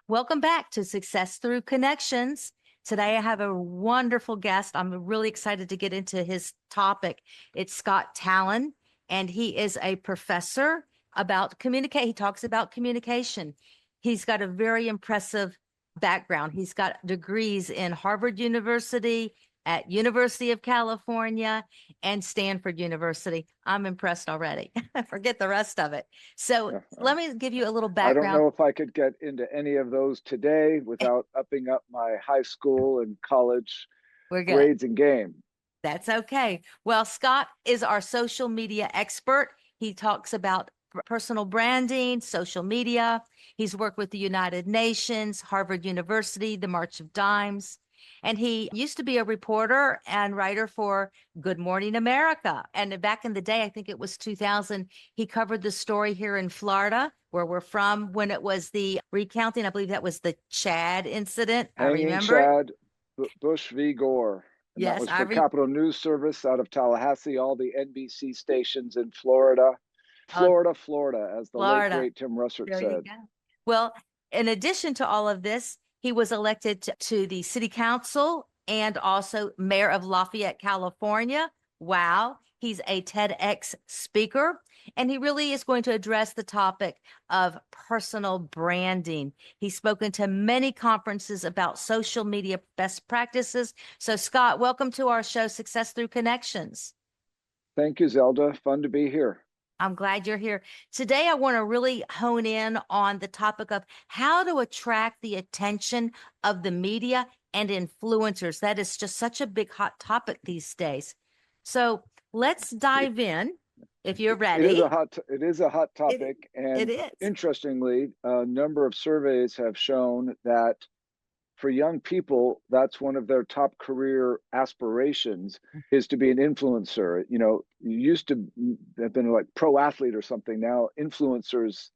Welcome back to Success Through Connections. Today I have a wonderful guest. I'm really excited to get into his topic. It's Scott Talan, and he is a professor about communicate. He talks about communication. He's got a very impressive background. He's got degrees in Harvard University, at University of California, and Stanford University. I'm impressed already. Forget the rest of it. So Yeah, let me give you a little I don't background. know if I could get into any of those today without upping up my high school and college We're good. grades and game. That's okay. Well, Scott is our social media expert. He talks about personal branding, social media. He's worked with the United Nations, Harvard University, the March of Dimes. And he used to be a reporter and writer for Good Morning America. And back in the day, I think it was 2000, he covered the story here in Florida, where we're from, when it was the recounting. I believe that was the Chad incident. I Hanging remember it. Chad, Bush v. Gore. And that Yes, was for Capitol News Service out of Tallahassee, all the NBC stations in Florida. uh, Florida, as the late, Florida. great Tim Russert There you said. go. Well, in addition to all of this, he was elected to the city council and also mayor of Lafayette, California. Wow. He's a TEDx speaker, and he really is going to address the topic of personal branding. He's spoken to many conferences about social media best practices. So, Scott, welcome to our show, Success Through Connections. Thank you, Zelda. Fun to be here. I'm glad you're here. Today, I want to really hone in on the topic of how to attract the attention of the media and influencers. That is just such a big hot topic these days. So let's It, dive in if you're it is a ready. hot It, topic. it And is. interestingly, a number of surveys have shown that for young people, that's one of their top career aspirations is to be an influencer. You used to have been like pro athlete or something. Now influencers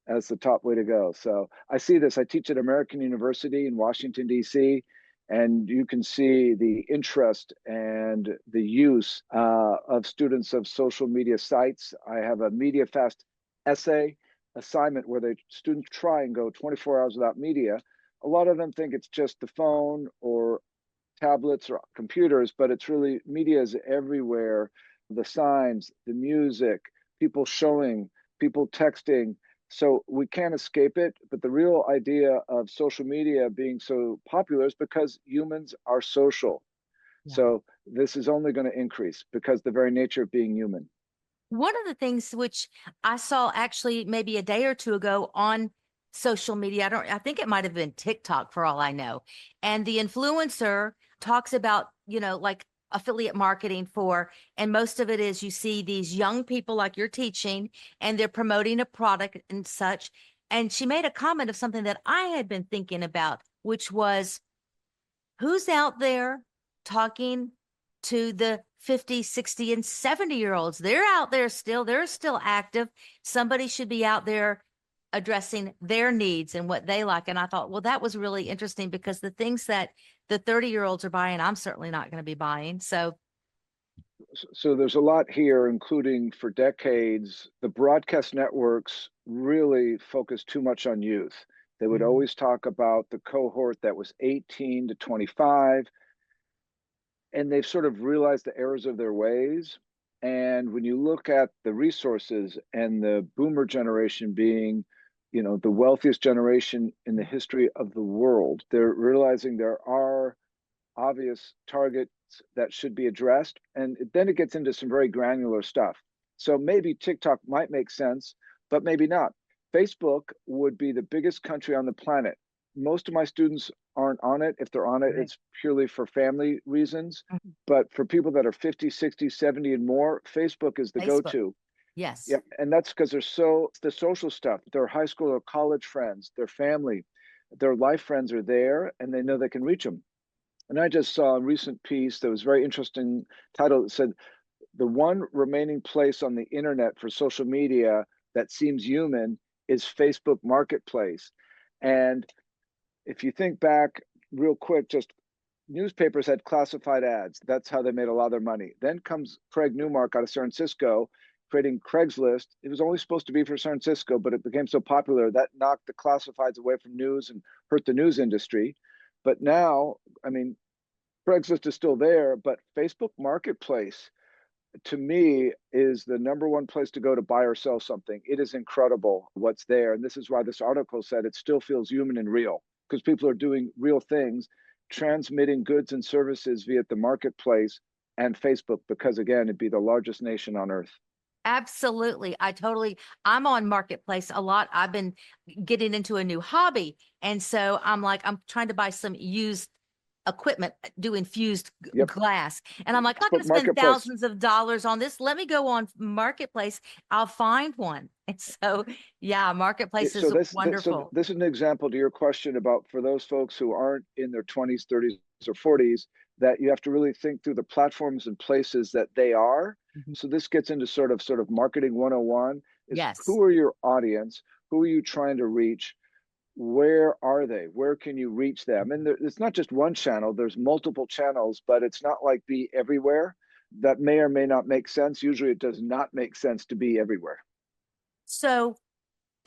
as the top way to go. So I see this. I teach at American University in Washington, D.C., and you can see the interest and the use of students of social media sites. I have a media fast essay assignment where the students try and go 24 hours without media. A lot of them think it's just the phone or tablets or computers, but it's really media is everywhere. The signs, the music, people showing, people texting. So we can't escape it. But the real idea of social media being so popular is because humans are social. Yeah. So this is only going to increase because the very nature of being human. One of the things which I saw actually maybe a day or two ago on social media, I think it might have been TikTok for all I know. And the influencer talks about, like affiliate marketing and most of it is you see these young people like you're teaching and they're promoting a product and such. And she made a comment of something that I had been thinking about, which was who's out there talking to the 50, 60, and 70-year-olds? They're out there still. They're still active. Somebody should be out there addressing their needs and what they like. And I thought, well, that was really interesting because the things that the 30-year-olds are buying, I'm certainly not going to be buying. So there's a lot here, including for decades, the broadcast networks really focused too much on youth. They would Mhm. always talk about the cohort that was 18 to 25, and they've sort of realized the errors of their ways. And when you look at the resources and the boomer generation being, the wealthiest generation in the history of the world, they're realizing there are obvious targets that should be addressed. And then it gets into some very granular stuff. So maybe TikTok might make sense, but maybe not. Facebook would be the biggest country on the planet. Most of my students aren't on it. If they're on it, Right. it's purely for family reasons. Mhm. But for people that are 50, 60, 70 and more, Facebook is the Facebook. go-to. Yes. Yeah, and that's because the social stuff, their high school or college friends, their family, their life friends are there and they know they can reach them. And I just saw a recent piece that was very interesting title that said, the one remaining place on the internet for social media that seems human is Facebook Marketplace. And if you think back real quick, just newspapers had classified ads. That's how they made a lot of their money. Then comes Craig Newmark out of San Francisco, creating Craigslist. It was only supposed to be for San Francisco, but it became so popular that knocked the classifieds away from news and hurt the news industry. But now, I mean, Craigslist is still there, but Facebook Marketplace to me is the number one place to go to buy or sell something. It is incredible what's there. And this is why this article said it still feels human and real, because people are doing real things, transmitting goods and services via the marketplace and Facebook, because again, it'd be the largest nation on earth. Absolutely. I'm on Marketplace a lot. I've been getting into a new hobby. And so I'm trying to buy some used equipment, doing fused Yep. glass. And I'm like, I'm not going Facebook to spend Marketplace. thousands of dollars on this. Let me go on Marketplace. I'll find one. And so, yeah, Marketplace So is so wonderful. this is an example to your question about for those folks who aren't in their 20s, 30s, or 40s, that you have to really think through the platforms and places that they are. Mhm. So this gets into sort of marketing 101 is Yes. who are your audience? Who are you trying to reach? Where are they? Where can you reach them? And it's not just one channel, there's multiple channels, but it's not like be everywhere. That may or may not make sense. Usually it does not make sense to be everywhere. So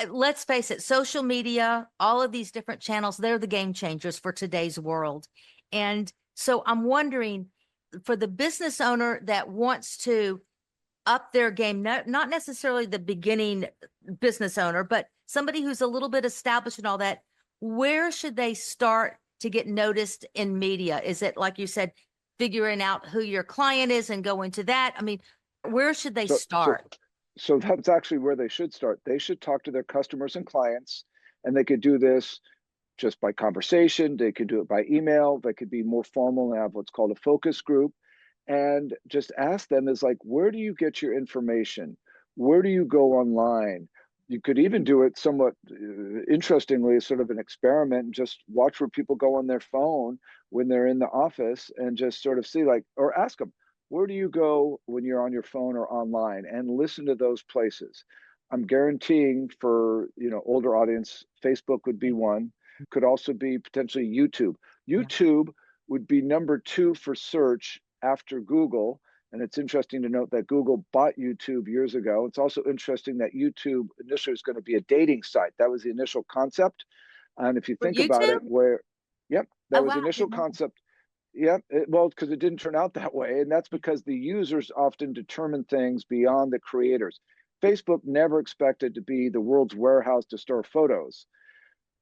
let's face it, social media, all of these different channels, they're the game changers for today's world. And so I'm wondering for the business owner that wants to up their game, not necessarily the beginning business owner, but somebody who's a little bit established and all that, where should they start to get noticed in media? Is it, like you said, figuring out who your client is and going to that? I mean, where should they So so start? so that's actually where they should start. They should talk to their customers and clients, and they could do this just by conversation. They could do it by email. They could be more formal and have what's called a focus group, and just ask them is like, where do you get your information? Where do you go online? You could even do it somewhat interestingly, as sort of an experiment, and just watch where people go on their phone when they're in the office, and just sort of see like, or ask them, where do you go when you're on your phone or online, and listen to those places. I'm guaranteeing for older audience, Facebook would be one. Could also be potentially YouTube. Yeah. YouTube would be number two for search after Google. And it's interesting to note that Google bought YouTube years ago. It's also interesting that YouTube initially was going to be a dating site. That was the initial concept. And if you For think about it, YouTube? yep, that Oh, was wow. the I initial didn't know that. concept. Yep, well, because it didn't turn out that way. And that's because the users often determine things beyond the creators. Facebook never expected to be the world's warehouse to store photos.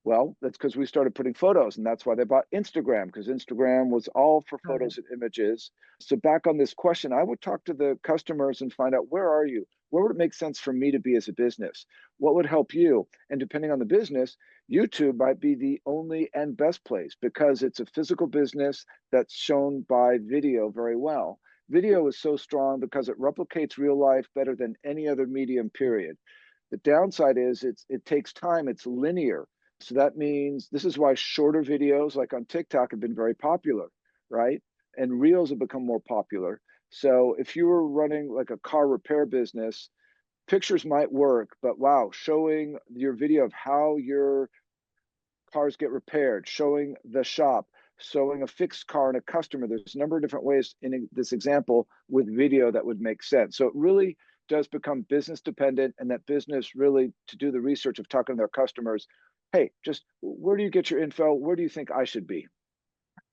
Well, that's because we started putting photos, and that's why they bought Instagram, because Instagram was all for Photos. photos and images. So back on this question, I would talk to the customers and find out, where are you? Where would it make sense for me to be as a business? What would help you? And depending on the business, YouTube might be the only and best place because it's a physical business that's shown by video very well. Video is so strong because it replicates real life better than any other medium, period. The downside is it takes time, it's linear. So that means this is why shorter videos like on TikTok have been very popular, right? And reels have become more popular. So if you were running like a car repair business, pictures might work, but wow, showing your video of how your cars get repaired, showing the shop, showing a fixed car and a customer. There's a number of different ways in this example with video that would make sense. So it really does become business dependent, and that business really to do the research of talking to their customers. Hey, just where do you get your info? Where do you think I should be?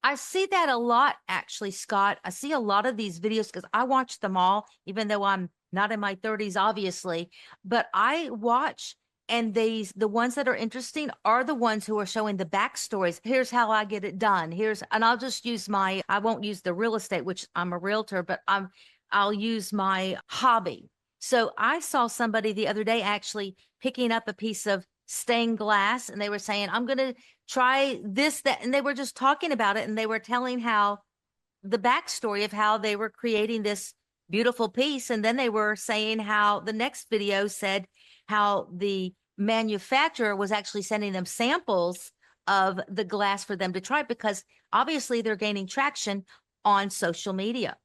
I see that a lot, actually, Scott. I see a lot of these videos because I watch them all, even though I'm not in my 30s, obviously. But I watch, and the ones that are interesting are the ones who are showing the backstories. Here's how I get it done. And I'll just use I won't use the real estate, which I'm a realtor, but I'll use my hobby. So I saw somebody the other day actually picking up a piece of stained glass, and they were saying, I'm going to try this, that, and they were just talking about it, and they were telling how the backstory of how they were creating this beautiful piece. And then they were saying how the next video said how the manufacturer was actually sending them samples of the glass for them to try because obviously they're gaining traction on social media.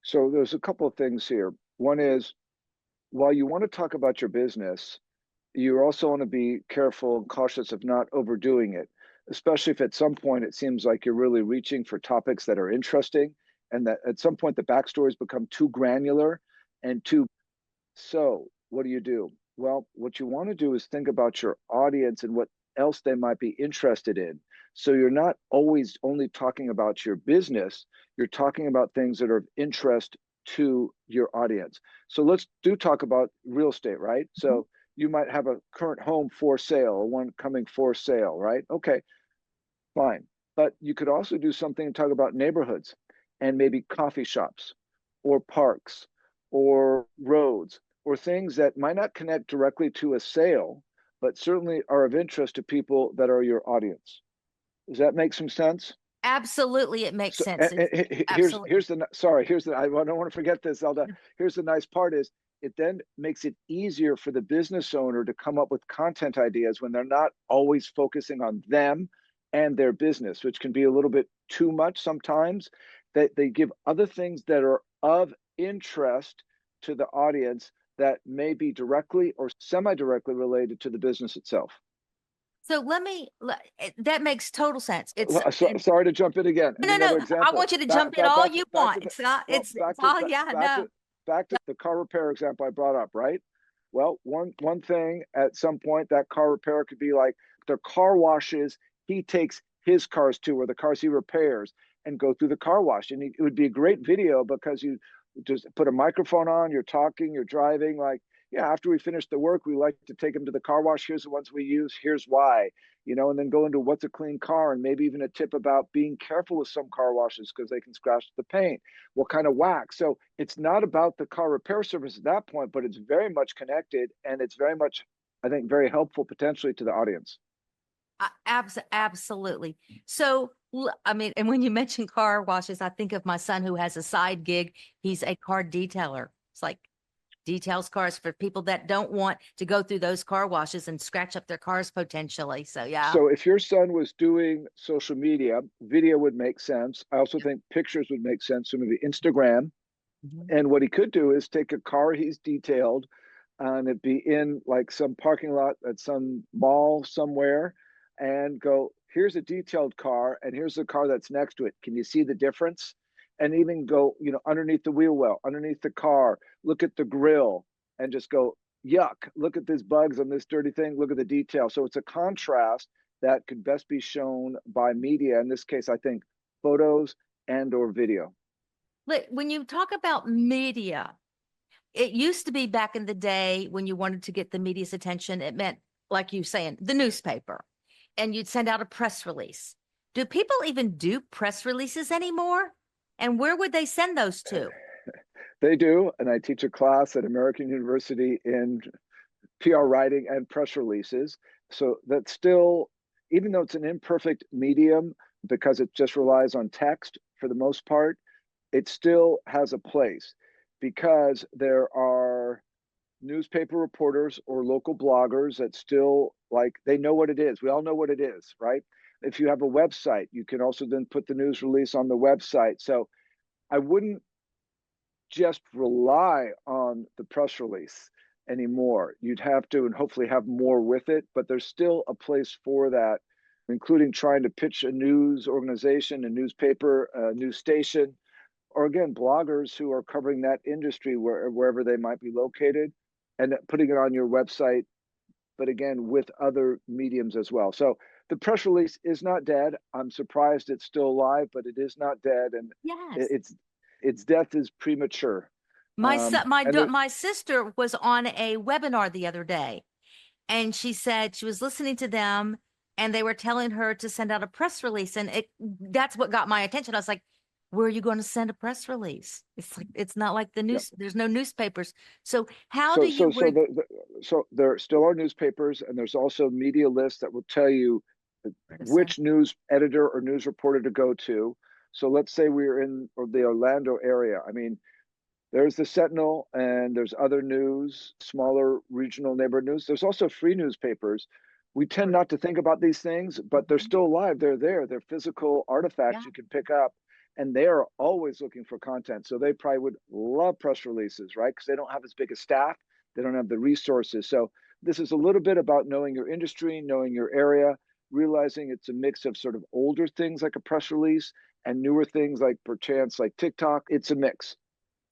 So there's a couple of things here. One is, while you want to talk about your business, you also want to be careful and cautious of not overdoing it, especially if at some point it seems like you're really reaching for topics that are interesting, and that at some point the backstories become too granular and too So what do you do? Well, what you want to do is think about your audience and what else they might be interested in. So you're not always only talking about your business, you're talking about things that are of interest to your audience. So let's do talk about real estate, right? Mhm. So you might have a current home for sale or one coming for sale, right? Okay, fine. But you could also do something and talk about neighborhoods and maybe coffee shops or parks or roads or things that might not connect directly to a sale, but certainly are of interest to people that are your audience. Does that make some sense? Absolutely, it makes So sense. It's absolutely. here's the sorry here's the I don't want to forget this, Zelda. Here's the nice part is it then makes it easier for the business owner to come up with content ideas when they're not always focusing on them and their business, which can be a little bit too much sometimes. That they give other things that are of interest to the audience that may be directly or semi-directly related to the business itself. So that makes total sense. It's and Sorry to jump in again. And no, no, another no. I example, want you to jump in all you want. It's not, it's all, yeah, no. back to the car repair example I brought up, right? Well, one thing at some point that car repair could be like the car washes he takes his cars to, or the cars he repairs, and go through the car wash. And it would be a great video because you just put a microphone on, you're talking, you're driving, like, yeah, after we finish the work, we like to take them to the car wash. Here's the ones we use. Here's why, and then go into what's a clean car and maybe even a tip about being careful with some car washes because they can scratch the paint, what kind of wax. So it's not about the car repair service at that point, but it's very much connected and it's very much, I think, very helpful potentially to the audience. Absolutely. So, I mean, and when you mention car washes, I think of my son who has a side gig. He's a car detailer. It's like details cars for people that don't want to go through those car washes and scratch up their cars potentially. So, yeah. So if your son was doing social media, video would make sense. I also Yeah. think pictures would make sense. So maybe Instagram. Mhm. And what he could do is take a car he's detailed and it be in like some parking lot at some mall somewhere and go, here's a detailed car and here's the car that's next to it. Can you see the difference? And even go, underneath the wheel well, underneath the car, look at the grill and just go, yuck, look at these bugs on this dirty thing, look at the detail. So it's a contrast that could best be shown by media. In this case, I think photos and or video. When you talk about media, it used to be back in the day when you wanted to get the media's attention, it meant, like you saying, the newspaper, and you'd send out a press release. Do people even do press releases anymore? And where would they send those to? They do, and I teach a class at American University in PR writing and press releases. So that's still, even though it's an imperfect medium because it just relies on text for the most part, it still has a place because there are newspaper reporters or local bloggers that still like they know what it is. We all know what it is, right? If you have a website, you can also then put the news release on the website. So I wouldn't just rely on the press release anymore. You'd have to, and hopefully have more with it, but there's still a place for that, including trying to pitch a news organization, a newspaper, a news station, or again, bloggers who are covering that industry wherever they might be located and putting it on your website, but again, with other mediums as well. So the press release is not dead. I'm surprised it's still alive, but it is not dead. And Yes. its death is premature. My son, my And there, my sister was on a webinar the other day, and she said she was listening to them, and they were telling her to send out a press release, and that's what got my attention. I was like, "Where are you going to send a press release?" It's like it's not like the yeah. news. There's no newspapers. So how do So you so where? so so there still are newspapers, and there's also media lists that will tell you Where to send? which news editor or news reporter to go to. So let's say we're in the Orlando area. I mean, there's the Sentinel and there's other news, smaller regional neighborhood news. There's also free newspapers. We tend not to think about these things, but they're Mhm. still alive. They're there. They're physical Yeah. artifacts you can pick up, and they are always looking for content. So they probably would love press releases, right? Because they don't have as big a staff, they don't have the resources. So this is a little bit about knowing your industry, knowing your area, realizing it's a mix of sort of older things like a press release and newer things like perchance like TikTok. It's a mix.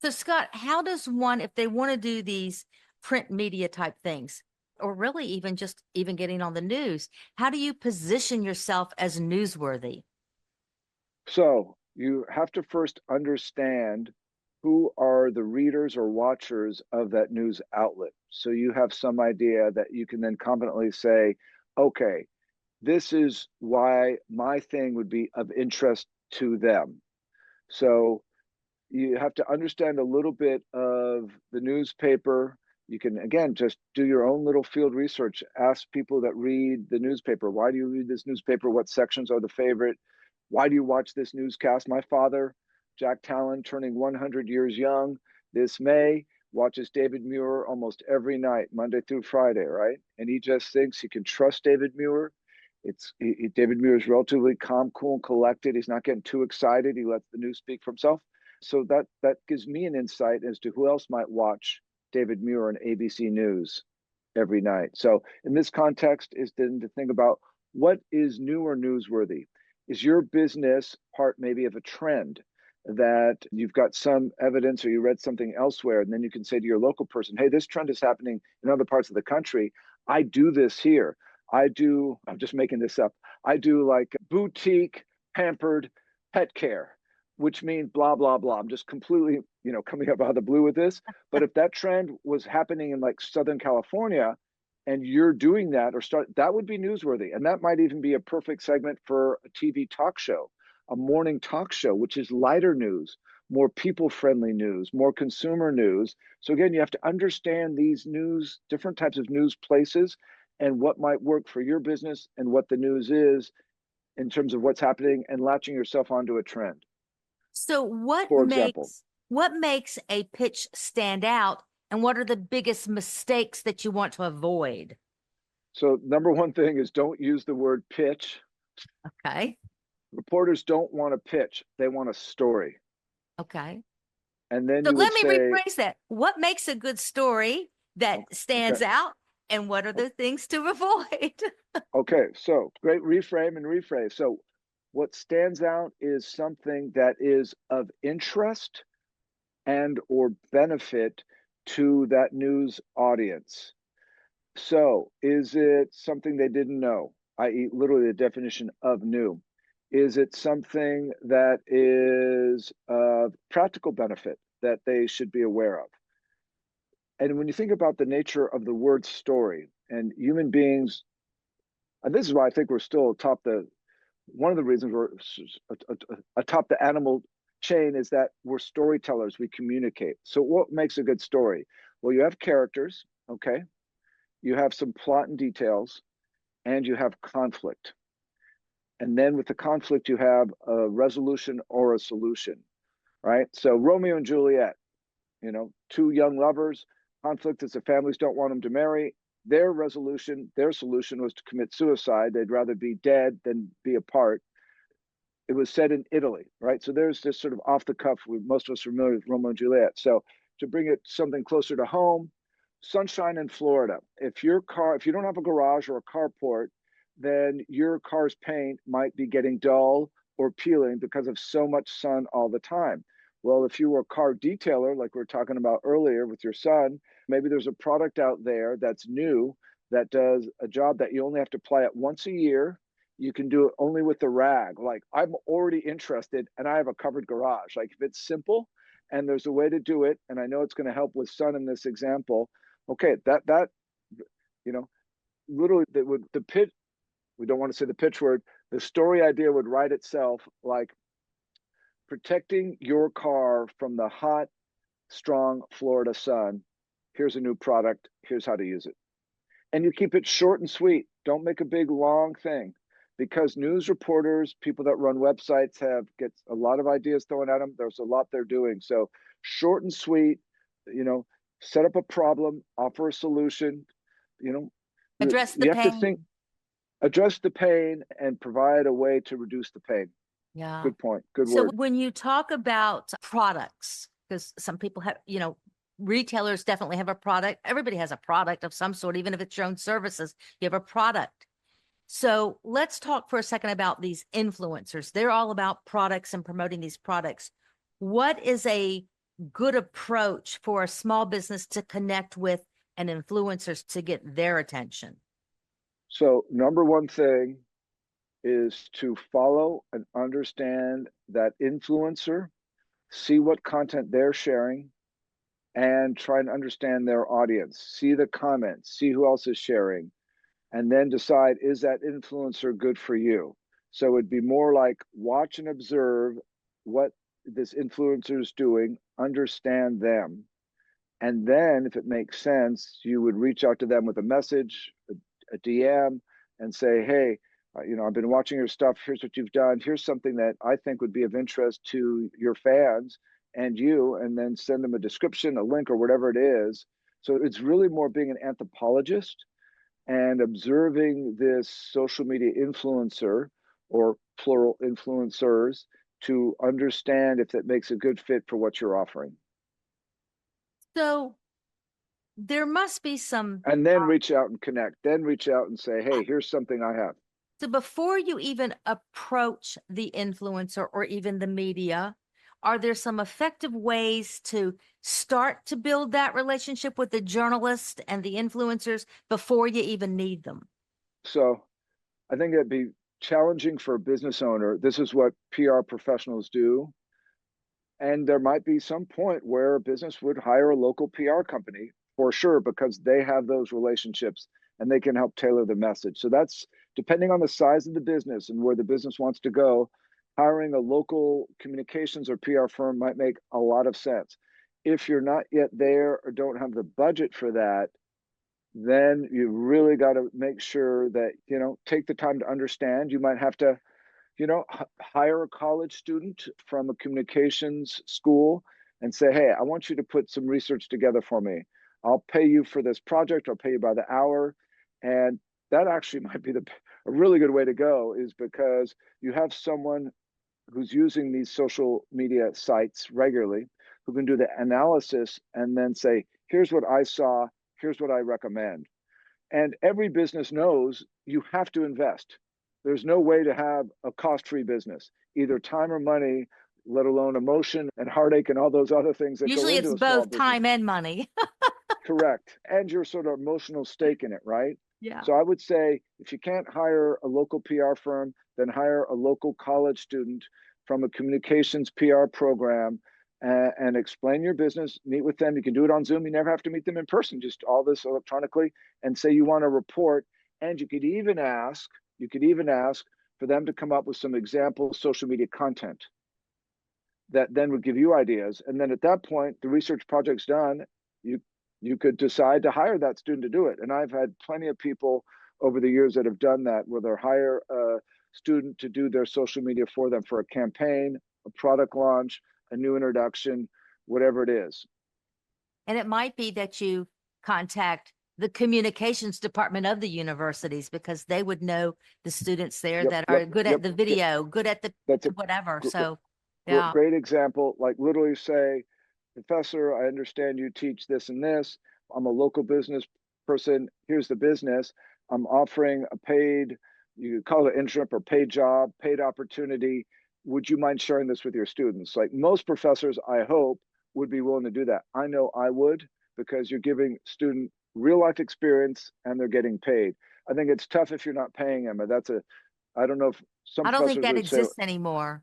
So, Scott, how does one, if they want to do these print media type things, or really even just even getting on the news, how do you position yourself as newsworthy? So you have to first understand who are the readers or watchers of that news outlet. So you have some idea that you can then confidently say, okay, this is why my thing would be of interest to them. So you have to understand a little bit of the newspaper. You can, again, just do your own little field research. Ask people that read the newspaper, why do you read this newspaper? What sections are the favorite? Why do you watch this newscast? My father, Jack Talan, turning 100 years young this May, watches David Muir almost every night, Monday through Friday, right? And he just thinks he can trust David Muir. David Muir is relatively calm, cool, and collected. He's not getting too excited. He lets the news speak for himself. So that gives me an insight as to who else might watch David Muir on ABC News every night. So in this context is then to think about what is new or newsworthy. Is your business part maybe of a trend that you've got some evidence or you read something elsewhere, and then you can say to your local person, hey, this trend is happening in other parts of the country. I do this here. I'm just making this up. I do like boutique pampered pet care, which means blah, blah, blah. I'm just completely, coming up out of the blue with this. But if that trend was happening in like Southern California and you're doing that that would be newsworthy. And that might even be a perfect segment for a TV talk show, a morning talk show, which is lighter news, more people friendly news, more consumer news. So again, you have to understand these news, different types of news places and what might work for your business and what the news is in terms of what's happening and latching yourself onto a trend. So, For example, what makes a pitch stand out, and what are the biggest mistakes that you want to avoid? so number one thing is don't use the word pitch. Okay. Reporters don't want a pitch, they want a story. Okay. And then So you let would me say, rephrase that. What makes a good story that okay, stands out, and what are the things to avoid? okay, so great reframe and rephrase. So what stands out is something that is of interest and or benefit to that news audience. So is it something they didn't know, i.e., literally the definition of new? Is it something that is of practical benefit that they should be aware of? And when you think about the nature of the word story and human beings, and this is why I think we're still atop one of the reasons we're atop the animal chain is that we're storytellers, we communicate. So what makes a good story? Well, you have characters, okay? You have some plot and details, and you have conflict. And then with the conflict, you have a resolution or a solution, right? So Romeo and Juliet, two young lovers, conflict is the families don't want them to marry. Their solution was to commit suicide. They'd rather be dead than be apart. It was set in Italy, right? So there's this sort of off the cuff. Most of us are familiar with Romeo and Juliet. So to bring it something closer to home, sunshine in Florida. If you don't have a garage or a carport, then your car's paint might be getting dull or peeling because of so much sun all the time. Well, if you were a car detailer, like we were talking about earlier with your son, maybe there's a product out there that's new that does a job that you only have to apply it once a year. You can do it only with the rag. Like I'm already interested and I have a covered garage. Like if it's simple and there's a way to do it, and I know it's going to help with sun in this example, okay, that you know, literally the pitch, we don't want to say the pitch word, the story idea would write itself like protecting your car from the hot, strong Florida sun. Here's a new product. Here's how to use it. And you keep it short and sweet. Don't make a big long thing because news reporters, people that run websites get a lot of ideas thrown at them. There's a lot they're doing. So short and sweet, you know, set up a problem, offer a solution, you know, Address the you have to think, pain. address the pain and provide a way to reduce the pain. Yeah. Good point. Good So word. when you talk about products, because some people have, retailers definitely have a product. Everybody has a product of some sort, even if it's your own services, you have a product. So let's talk for a second about these influencers. They're all about products and promoting these products. What is a good approach for a small business to connect with an influencers to get their attention? So, number one thing is to follow and understand that influencer, see what content they're sharing, and try and understand their audience. See the comments, see who else is sharing, and then decide, is that influencer good for you? So it'd be more like watch and observe what this influencer is doing, understand them. And then, if it makes sense, you would reach out to them with a message, a DM, and say, hey, I've been watching your stuff. Here's what you've done. Here's something that I think would be of interest to your fans and you, and then send them a description, a link, or whatever it is. So it's really more being an anthropologist and observing this social media influencer, or plural influencers, to understand if that makes a good fit for what you're offering. So there must be some, And then reach out and connect. Then reach out and say, hey, here's something I have. so before you even approach the influencer or even the media, are there some effective ways to start to build that relationship with the journalist and the influencers before you even need them? So I think it'd be challenging for a business owner. This is what PR professionals do. And there might be some point where a business would hire a local PR company for sure, because they have those relationships and they can help tailor the message. So that's depending on the size of the business and where the business wants to go. Hiring a local communications or PR firm might make a lot of sense. If you're not yet there or don't have the budget for that, then you really got to make sure that, take the time to understand. You might have to, hire a college student from a communications school and say, hey, I want you to put some research together for me. I'll pay you for this project. I'll pay you by the hour. And that actually might be a really good way to go, is because you have someone who's using these social media sites regularly, who can do the analysis and then say, here's what I saw, here's what I recommend. And every business knows you have to invest. There's no way to have a cost-free business, either time or money, let alone emotion and heartache and all those other things that go Usually into it's a small both business. time and money. Correct. And your sort of emotional stake in it, right? Yeah. So I would say, if you can't hire a local PR firm, then hire a local college student from a communications PR program, and explain your business, meet with them. You can do it on Zoom. You never have to meet them in person, just all this electronically, and say you want to report. And you could even ask for them to come up with some example social media content that then would give you ideas. And then at that point, the research project's done. You could decide to hire that student to do it. And I've had plenty of people over the years that have done that, where they hire a student to do their social media for them for a campaign, a product launch, a new introduction, whatever it is. And it might be that you contact the communications department of the universities, because they would know the students there Yep, that yep, are good at yep, the yep. video, good at the That's a whatever. gr- So, yeah. great example. Like, literally say, Professor, I understand you teach this and this. I'm a local business person. Here's the business. I'm offering a paid, you could call it an internship or paid job, paid opportunity. Would you mind sharing this with your students? Like, most professors, I hope, would be willing to do that. I know I would, because you're giving student real life experience and they're getting paid. I think it's tough if you're not paying them. And I don't know if some I don't think professors that would say, exists anymore.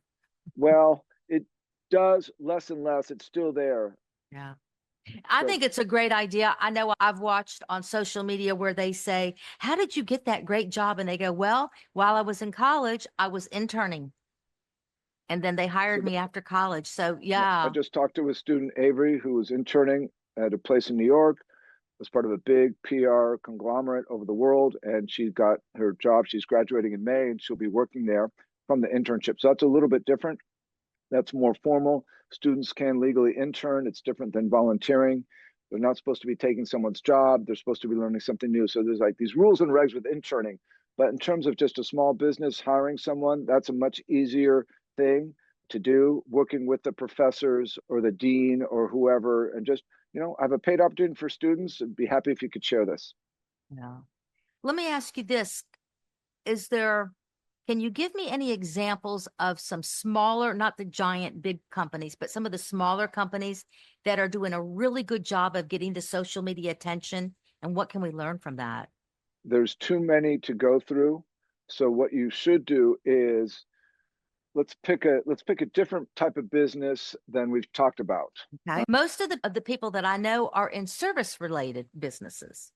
well, it does less and less. It's still there. Yeah. I So think it's a great idea. I know I've watched on social media where they say, how did you get that great job? And they go, well, while I was in college, I was interning. And then they So hired me after college. So, I yeah. just talked to a student, Avery, who was interning at a place in New York, was part of a big PR conglomerate over the world, and she got her job. She's graduating in May, and she'll be working there from the internship. So that's a little bit different. That's more formal. Students can legally intern. It's different than volunteering. They're not supposed to be taking someone's job. They're supposed to be learning something new. So there's like these rules and regs with interning. But in terms of just a small business hiring someone, that's a much easier thing to do, working with the professors or the dean or whoever, and just, I have a paid opportunity for students. I'd be happy if you could share this. Yeah. Let me ask you this. Is there Can you give me any examples of some smaller, not the giant big companies, but some of the smaller companies that are doing a really good job of getting the social media attention? And what can we learn from that? There's too many to go through. So what you should do is let's pick a different type of business than we've talked about. Okay. Most of the people that I know are in service related businesses.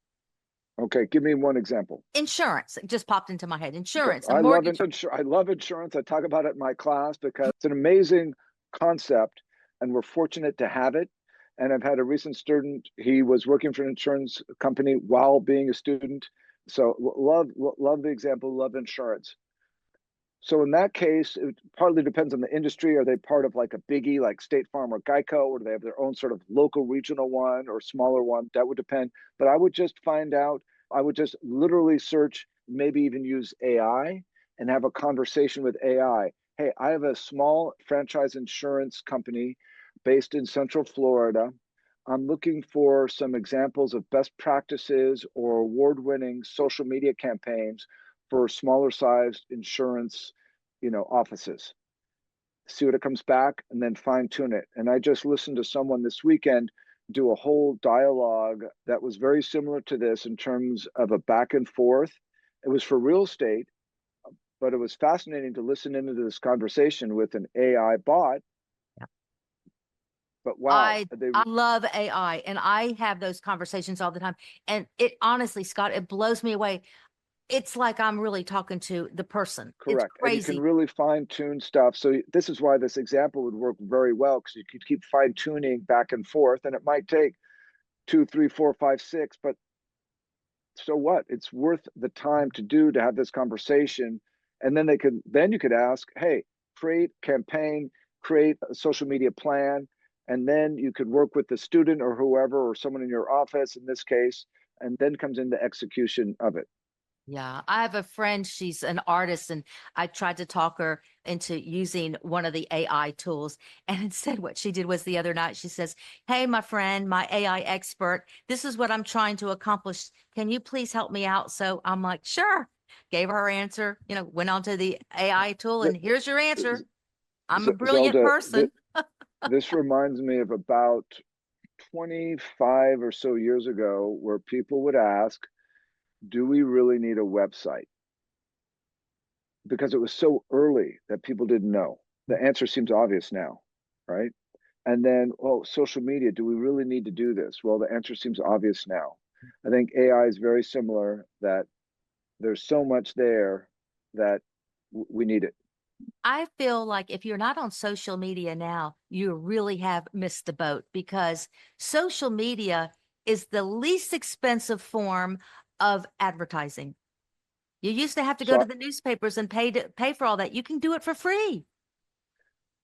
Okay, give me one example. Insurance, it just popped into my head. Okay, Insurance, a mortgage. I love insurance. I talk about it in my class because it's an amazing concept, and we're fortunate to have it. And I've had a recent student. He was working for an insurance company while being a student. So love the example. Love insurance. So in that case, it partly depends on the industry. Are they part of like a biggie like State Farm or Geico, or do they have their own sort of local regional one or smaller one? That would depend. But I would just find out, I would just literally search, maybe even use AI and have a conversation with AI. Hey, I have a small franchise insurance company based in Central Florida. I'm looking for some examples of best practices or award-winning social media campaigns for smaller sized insurance, offices. See what it comes back and then fine tune it. And I just listened to someone this weekend do a whole dialogue that was very similar to this in terms of a back and forth. It was for real estate, but it was fascinating to listen into this conversation with an AI bot. But wow, I love AI and I have those conversations all the time. And it honestly, Scott, it blows me away. It's like I'm really talking to the person. It's correct. And you can crazy. really fine tune stuff. So this is why this example would work very well, because you could keep fine tuning back and forth, and it might take two, three, four, five, six, but so what? It's worth the time to have this conversation. And then you could ask, hey, create campaign, create a social media plan, and then you could work with the student or whoever or someone in your office in this case, and then comes into execution of it. Yeah, I have a friend, she's an artist, and I tried to talk her into using one of the AI tools. And instead, what she did was the other night, she says, "Hey, my friend, my AI expert, this is what I'm trying to accomplish. Can you please help me out?" So I'm like, "Sure." Gave her answer, went on to the AI tool, and here's your answer. I'm a brilliant Zelda, person. this reminds me of about 25 or so years ago, where people would ask, do we really need a website? Because it was so early that people didn't know. The answer seems obvious now, right? And then, oh, social media, do we really need to do this? Well, the answer seems obvious now. I think AI is very similar, that there's so much there that we need it. I feel like if you're not on social media now, you really have missed the boat because social media is the least expensive form of advertising. You used to have to go to So the newspapers and pay for all that. You can do it for free.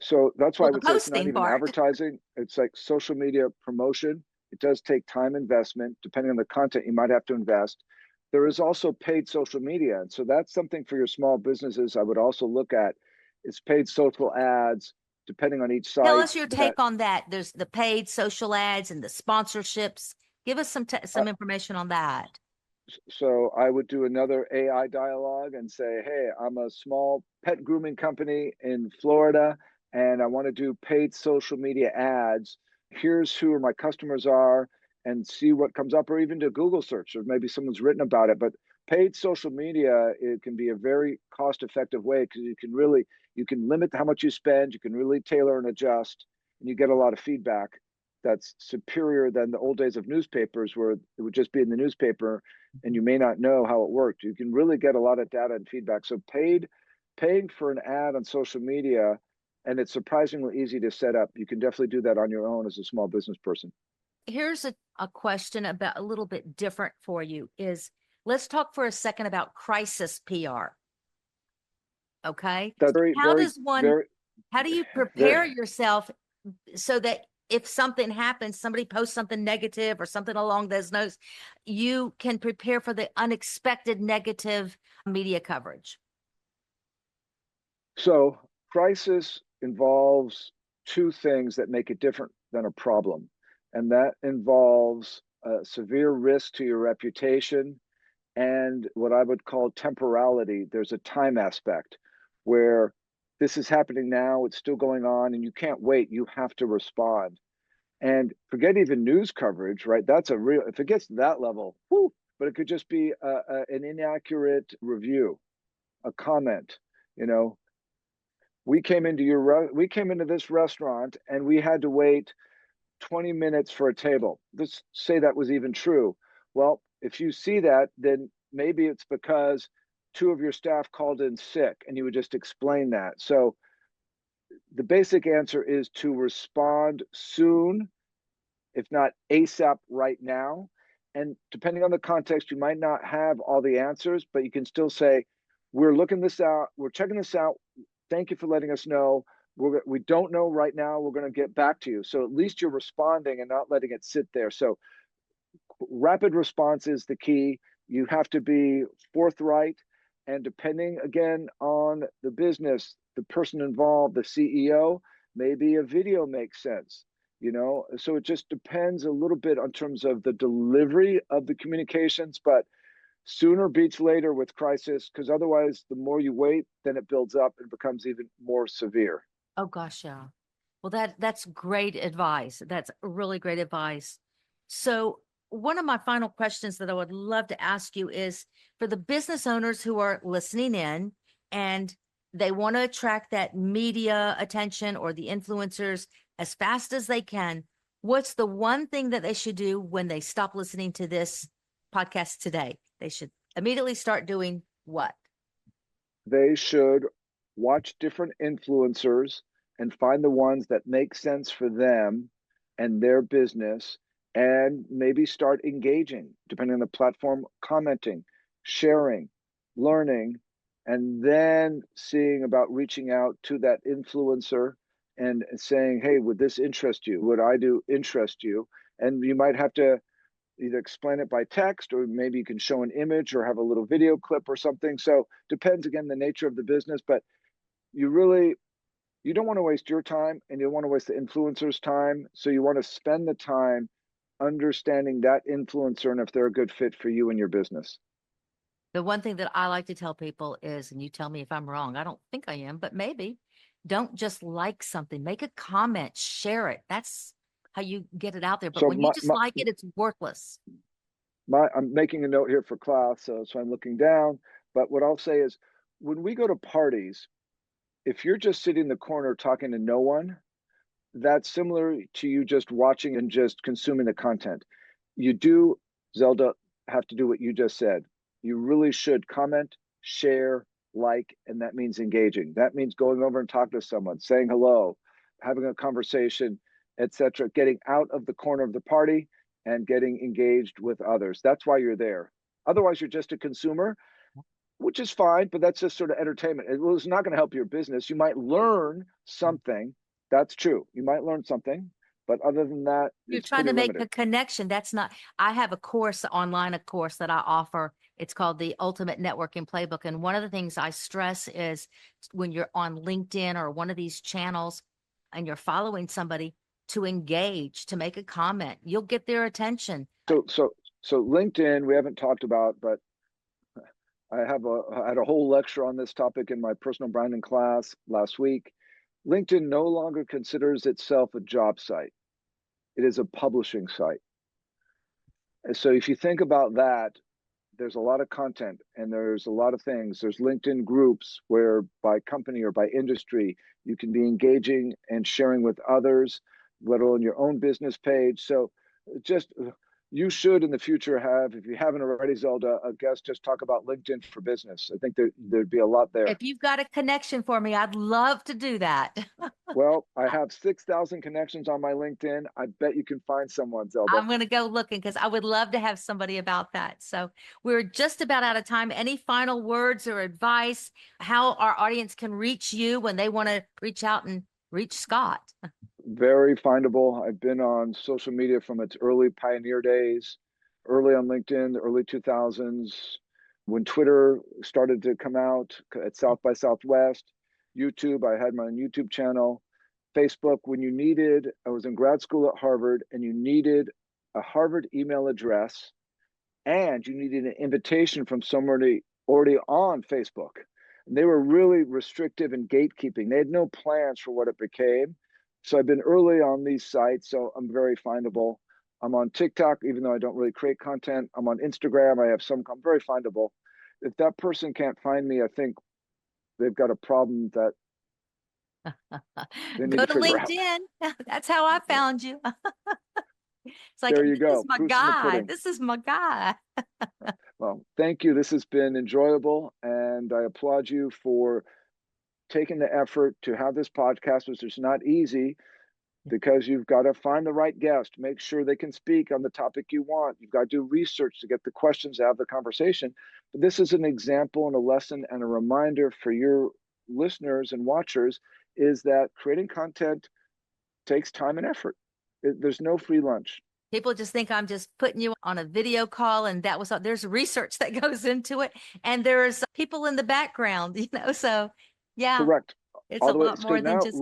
So that's why Well, I the would say it's not posting even part. advertising. It's like social media promotion. It does take time investment. Depending on the content, you might have to invest. There is also paid social media. And so that's something for your small businesses I would also look at. It's paid social ads, depending on each Tell site. us your That take on that. There's the paid social ads and the sponsorships. Give us uh, some information on that. So I would do another AI dialogue and say, hey, I'm a small pet grooming company in Florida, and I want to do paid social media ads. Here's who my customers are, and see what comes up, or even do Google search, or maybe someone's written about it. But paid social media, it can be a very cost effective way, because you can limit how much you spend, you can really tailor and adjust, and you get a lot of feedback that's superior than the old days of newspapers, where it would just be in the newspaper and you may not know how it worked. You can really get a lot of data and feedback. So paying for an ad on social media, and it's surprisingly easy to set up. You can definitely do that on your own as a small business person. Here's a question about a little bit different for you is let's talk for a second about crisis PR. Okay. That's very, How very, does one, very, how do you prepare very. yourself so that if something happens, somebody posts something negative or something along those lines, you can prepare for the unexpected negative media coverage? So crisis involves two things that make it different than a problem, and that involves a severe risk to your reputation and what I would call temporality. There's a time aspect where this is happening now, it's still going on, and you can't wait. You have to respond. And forget even news coverage, right? That's a real, if it gets to that level, whew, but it could just be an inaccurate review, a comment. You know, we came into this restaurant and we had to wait 20 minutes for a table. Let's say that was even true. Well, if you see that, then maybe it's because two of your staff called in sick and you would just explain that. So the basic answer is to respond soon, if not ASAP right now. And depending on the context, you might not have all the answers, but you can still say, we're looking this out, we're checking this out. Thank you for letting us know. We don't know right now. We're going to get back to you. So at least you're responding and not letting it sit there. So rapid response is the key. You have to be forthright. And depending again on the business, the person involved, the CEO, maybe a video makes sense. You know, so it just depends a little bit in terms of the delivery of the communications, but sooner beats later with crisis, because otherwise, the more you wait, then it builds up and becomes even more severe. Oh gosh, yeah. Well, that's great advice. That's really great advice. So, one of my final questions that I would love to ask you is for the business owners who are listening in and they want to attract that media attention or the influencers as fast as they can, what's the one thing that they should do when they stop listening to this podcast today? They should immediately start doing what? They should watch different influencers and find the ones that make sense for them and their business, and maybe start engaging, depending on the platform, commenting, sharing, learning, and then seeing about reaching out to that influencer and saying, hey, would this interest you? Would I do interest you? And you might have to either explain it by text, or maybe you can show an image or have a little video clip or something. So depends again the nature of the business, but you really, you don't want to waste your time and you don't want to waste the influencer's time. So you want to spend the time understanding that influencer and if they're a good fit for you and your business. The one thing that I like to tell people is, and you tell me if I'm wrong, I don't think I am, but maybe don't just like something, make a comment, share it. That's how you get it out there. But So when you just like it, it's worthless. I'm making a note here for class, so I'm looking down. But what I'll say is, when we go to parties, if you're just sitting in the corner talking to no one, that's similar to you just watching and just consuming the content. You do, Zelda, have to do what you just said. You really should comment, share, like, and that means engaging. That means going over and talking to someone, saying hello, having a conversation, etc., getting out of the corner of the party and getting engaged with others. That's why you're there. Otherwise, you're just a consumer, which is fine, but that's just sort of entertainment. It's not going to help your business. You might learn something. That's true. You might learn something, but other than that, You're it's trying pretty to make limited. a connection. That's not, I have a course online, a course that I offer. It's called the Ultimate Networking Playbook. And one of the things I stress is when you're on LinkedIn or one of these channels and you're following somebody, to engage, to make a comment, you'll get their attention. So LinkedIn, we haven't talked about, but I had a whole lecture on this topic in my personal branding class last week. LinkedIn no longer considers itself a job site. It is a publishing site. And so if you think about that, there's a lot of content and there's a lot of things. There's LinkedIn groups where by company or by industry, you can be engaging and sharing with others, let alone your own business page. So just you should in the future have, if you haven't already, Zelda, a guest just talk about LinkedIn for business. I think there'd be a lot there. If you've got a connection for me, I'd love to do that. Well, I have 6,000 connections on my LinkedIn. I bet you can find someone, Zelda. I'm going to go looking because I would love to have somebody about that. So we're just about out of time. Any final words or advice, how our audience can reach you when they want to reach out and reach Scott? Very findable. I've been on social media from its early pioneer days, early on LinkedIn, the early 2000s, when Twitter started to come out at South by Southwest, YouTube, I had my own YouTube channel, Facebook, when you needed, I was in grad school at Harvard and you needed a Harvard email address and you needed an invitation from somebody already on Facebook. And they were really restrictive and gatekeeping. They had no plans for what it became. So I've been early on these sites, so I'm very findable. I'm on TikTok, even though I don't really create content. I'm on Instagram. I have some, I'm very findable. If that person can't find me, I think they've got a problem that they need Go to to figure out. LinkedIn. That's how I found you. It's like, There you this is go. my Proof's in the guy. pudding. This is my guy. Well, thank you. This has been enjoyable, and I applaud you for taking the effort to have this podcast, which is not easy because you've got to find the right guest, make sure they can speak on the topic you want. You've got to do research to get the questions, to have the conversation. But this is an example and a lesson and a reminder for your listeners and watchers is that creating content takes time and effort. There's no free lunch. People just think I'm just putting you on a video call and that was all. There's research that goes into it. And there's people in the background, so yeah, Correct. it's All a the way. lot So more than now just,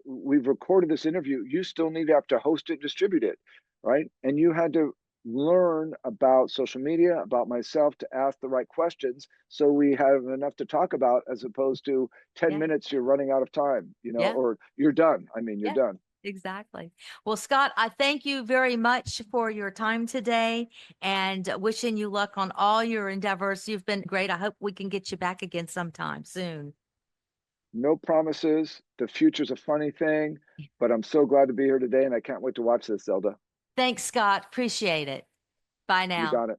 we've recorded this interview. You still need to have to host it, distribute it, right? And you had to learn about social media, about myself to ask the right questions so we have enough to talk about as opposed to 10 yeah, minutes you're running out of time, yeah. or you're done. I mean, you're Yeah, done. exactly. Well, Scott, I thank you very much for your time today and wishing you luck on all your endeavors. You've been great. I hope we can get you back again sometime soon. No promises. The future's a funny thing, but I'm so glad to be here today and I can't wait to watch this, Zelda. Thanks, Scott. Appreciate it. Bye You now. got it.